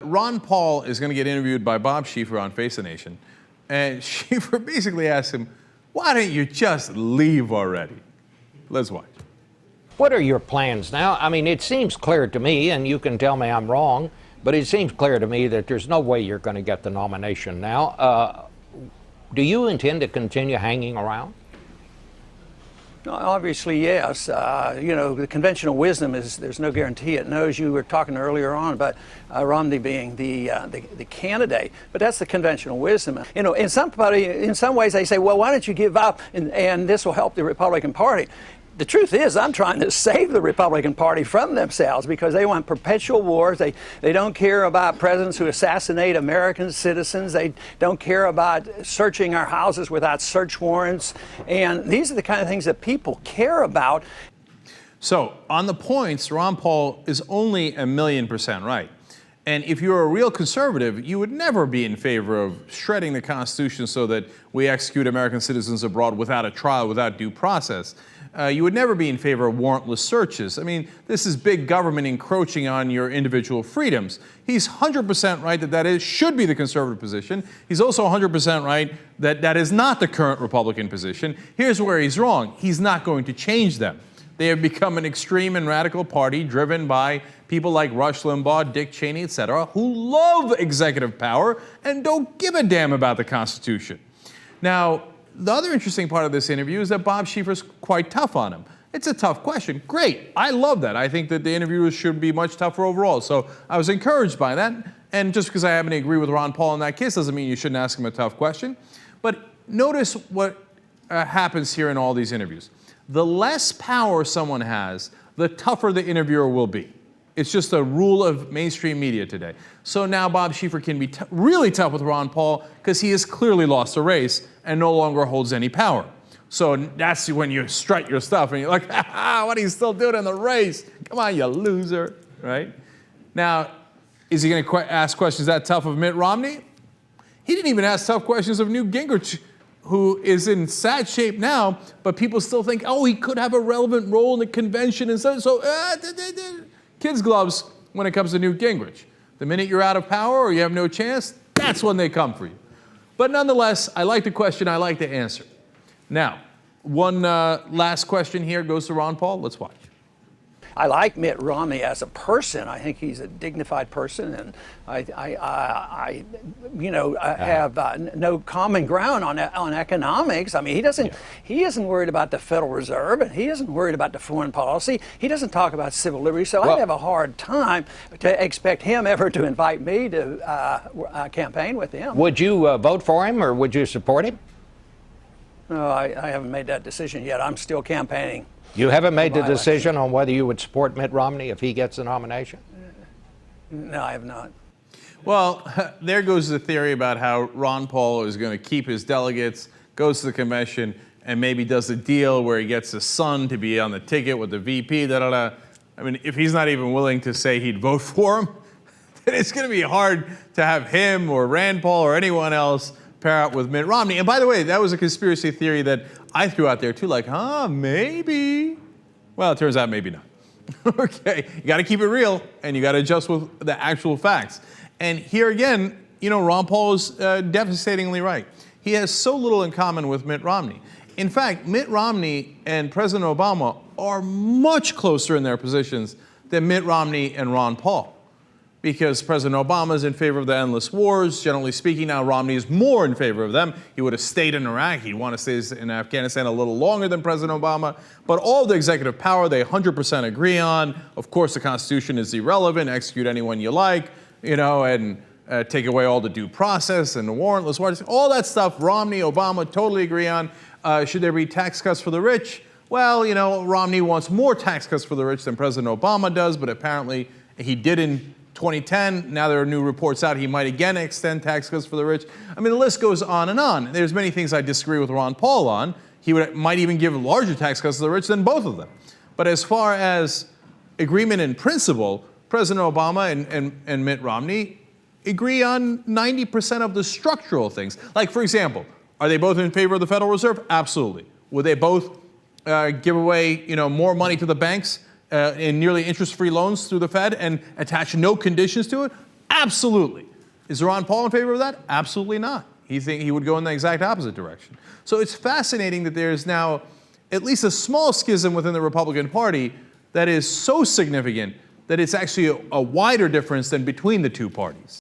Ron Paul is going to get interviewed by Bob Schieffer on Face the Nation, and Schieffer basically asks him, why don't you just leave already? Let's watch. What are your plans now? I mean, it seems clear to me, and you can tell me I'm wrong, but it seems clear to me that there's no way you're going to get the nomination now. Do you intend to continue hanging around? Obviously, yes. You know, the conventional wisdom is there's no guarantee it knows. You were talking earlier on about Romney being the candidate, but that's the conventional wisdom. You know, in some ways they say, well, why don't you give up and this will help the Republican Party. The truth is, I'm trying to save the Republican Party from themselves because they want perpetual wars. They don't care about presidents who assassinate American citizens. They don't care about searching our houses without search warrants. And these are the kind of things that people care about. So on the points, Ron Paul is only 1,000,000% right. And if you're a real conservative, you would never be in favor of shredding the Constitution so that we execute American citizens abroad without a trial, without due process. You would never be in favor of warrantless searches. I mean, this is big government encroaching on your individual freedoms. He's 100% right that should be the conservative position. He's also 100% right that that is not the current Republican position. Here's where he's wrong. He's not going to change them. They have become an extreme and radical party driven by people like Rush Limbaugh, Dick Cheney, etc., who love executive power and don't give a damn about the Constitution. Now, the other interesting part of this interview is that Bob Schieffer's quite tough on him. It's a tough question. Great. I love that. I think that the interviewers should be much tougher overall. So I was encouraged by that. And just because I happen to agree with Ron Paul in that case doesn't mean you shouldn't ask him a tough question. But notice what happens here in all these interviews. The less power someone has, the tougher the interviewer will be. It's just a rule of mainstream media today. So now Bob Schieffer can be really tough with Ron Paul because he has clearly lost the race and no longer holds any power. So that's when you strut your stuff and you're like, what are you still doing in the race? Come on, you loser, right? Now, is he going to ask questions that tough of Mitt Romney? He didn't even ask tough questions of Newt Gingrich, who is in sad shape now, but people still think, oh, he could have a relevant role in the convention and so kids' gloves when it comes to Newt Gingrich. The minute you're out of power or you have no chance, that's when they come for you. But nonetheless, I like the question, I like the answer. Now, one last question here goes to Ron Paul. Let's watch. I like Mitt Romney as a person. I think he's a dignified person, and I have no common ground on economics. I mean, he isn't worried about the Federal Reserve, and he isn't worried about the foreign policy. He doesn't talk about civil liberties. So I have a hard time to expect him ever to invite me to campaign with him. Would you vote for him, or would you support him? No, I haven't made that decision yet. I'm still campaigning. You haven't made the decision on whether you would support Mitt Romney if he gets the nomination? No, I have not. Well, there goes the theory about how Ron Paul is going to keep his delegates, goes to the convention, and maybe does a deal where he gets his son to be on the ticket with the VP, I mean, if he's not even willing to say he'd vote for him, then it's going to be hard to have him or Rand Paul or anyone else pair up with Mitt Romney. And by the way, that was a conspiracy theory that I threw out there too, like, maybe. Well, it turns out maybe not. Okay, you got to keep it real, and you got to adjust with the actual facts. And here again, you know, Ron Paul is devastatingly right. He has so little in common with Mitt Romney. In fact, Mitt Romney and President Obama are much closer in their positions than Mitt Romney and Ron Paul. Because President Obama is in favor of the endless wars. Generally speaking, now Romney is more in favor of them. He would have stayed in Iraq. He'd want to stay in Afghanistan a little longer than President Obama. But all the executive power, they 100% agree on. Of course, the Constitution is irrelevant. Execute anyone you like, you know, and take away all the due process and the warrantless warrants. All that stuff, Romney, Obama totally agree on. Should there be tax cuts for the rich? Well, you know, Romney wants more tax cuts for the rich than President Obama does, but apparently he did in 2010, now there are new reports out he might again extend tax cuts for the rich. I mean, the list goes on and on. There's many things I disagree with Ron Paul on. He might even give larger tax cuts to the rich than both of them. But as far as agreement in principle, President Obama and Mitt Romney agree on 90% of the structural things. Like, for example, are they both in favor of the Federal Reserve? Absolutely. Would they both give away, you know, more money to the banks in nearly interest-free loans through the Fed and attach no conditions to it? Absolutely. Is Ron Paul in favor of that? Absolutely not. He would go in the exact opposite direction. So it's fascinating that there's now at least a small schism within the Republican Party that is so significant that it's actually a wider difference than between the two parties.